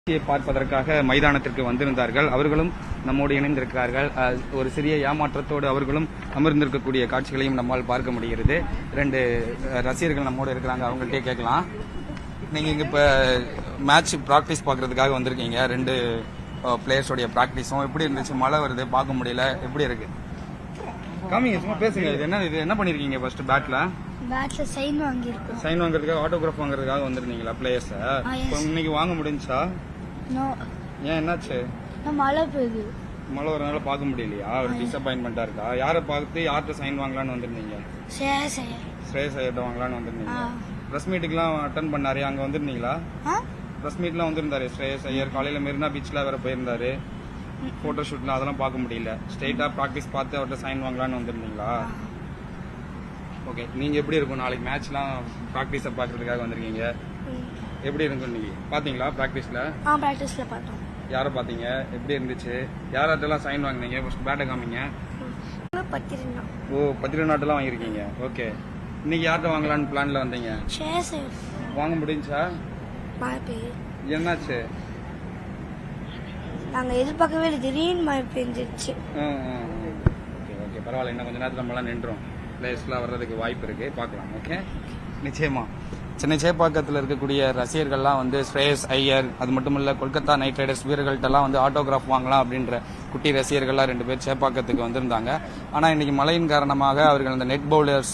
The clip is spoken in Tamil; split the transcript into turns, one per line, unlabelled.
பார்ப்பதற்காக மைதானத்திற்கு வந்திருந்தார்கள். அவர்களும் நம்மோடு இணைந்திருக்கிறார்கள். ஒரு சிறிய ஏமாற்றத்தோடு அவர்களும் அமர்ந்திருக்கக்கூடிய காட்சிகளையும் நம்மால் பார்க்க முடிகிறது. 2 ரசிகர்கள் நம்மோடு இருக்கிறாங்க, அவங்கள்ட்டே கேட்கலாம். நீங்க இங்க இப்ப மேட்ச் பிராக்டிஸ் பார்க்கறதுக்காக வந்திருக்கீங்க. 2 பிளேயர்ஸோடைய பிராக்டிஸும் எப்படி இருந்துச்சு? மழை வருது, பார்க்க முடியல, எப்படி இருக்கு? காமிங்க, சும்மா பேசுங்க. இது என்ன பண்ணிருக்கீங்க? ஃபர்ஸ்ட் பேட்ல
சைன் வாங்கியிருக்கோம்.
சைன் வாங்குறதுக்காக, ஆட்டோகிராஃப் வாங்குறதுக்காக வந்திருந்தீங்களா பிளேயர்ஸ்? இன்னைக்கு வாங்க முடிஞ்சா? ஏன், என்னாச்சு?
மழை பெய்யுது.
மழை வரனால பார்க்க முடியலையா? ஒரு டிசப்பாயின்மெண்டா இருக்கா? யாரை பார்த்து யார்கிட்ட சைன் வாங்கலான்னு வந்திருந்தீங்க? ஸ்ரேயஸ் ஐயர்ட்ட வாங்கலான்னு வந்திருந்தீங்க. பிரஸ் மீட்டுக்குலாம் அட்டன் பண்ணாரு, அங்க வந்திருந்தீங்களா? பிரஸ் மீட்லாம் வந்திருந்தாரு ஸ்ரேயஸ் ஐயர். காலையில மெரினா பீச்ல வேற போயிருந்தாரு. போட்டோ ஷூட்ல அதெல்லாம் பார்க்க முடியல. ஸ்ட்ரெயிட்டா பிராக்டிஸ் பார்த்து அவர்கிட்ட சைன் வாங்கலான்னு வந்திருந்தீங்களா? ஓகே, நீங்க எப்படி இருக்கும் நாளைக்கு மேட்ச்லாம் பிராக்டிஸ பாக்குறதுக்காக வந்திருக்கீங்க? எப்படி இருக்கும் இன்னைக்கு? பாத்தீங்களா பிராக்டிஸ்ல?
பிராக்டிஸ்ல பார்த்தோம்.
யாரை பாத்தீங்க? எப்படி இருந்துச்சு? யார்கிட்டலாம் சைன் வாங்குனீங்க? ஃபர்ஸ்ட் பேட்டை காமிங்க. பத்திரிநாட்டெல்லாம் வாங்கியிருக்கீங்க. ஓகே, இன்னைக்கு யார்கிட்ட வாங்கலான்னு பிளான்ல வந்தீங்க? வாங்க முடிஞ்சா? என்னாச்சு?
நாங்க எதிர்பார்க்கவே இல்லை, திடீர்னு மழை பெஞ்சிருச்சு.
ஓகே, பரவாயில்ல. இன்னும் கொஞ்ச நேரத்தில் நம்மளாம் நின்றோம். பிளேயர்ஸ்லாம் வர்றதுக்கு வாய்ப்பு இருக்கு, பார்க்கலாம். ஓகே, நிச்சயமா. சென்னை சேப்பாக்கத்தில் இருக்கக்கூடிய ரசிகர்கள்லாம் வந்து ஸ்ரேயஸ் ஐயர், அது மட்டும் இல்ல கொல்கத்தா நைட் ரைடர்ஸ் வீரர்கள்ட்டெல்லாம் வந்து ஆட்டோகிராஃப் வாங்கலாம் அப்படின்ற குட்டி ரசிகர்கள்லாம் 2 பேர் சேப்பாக்கத்துக்கு வந்திருந்தாங்க. ஆனா இன்னைக்கு மழையின் காரணமாக அவர்கள் அந்த நெட் பவுலர்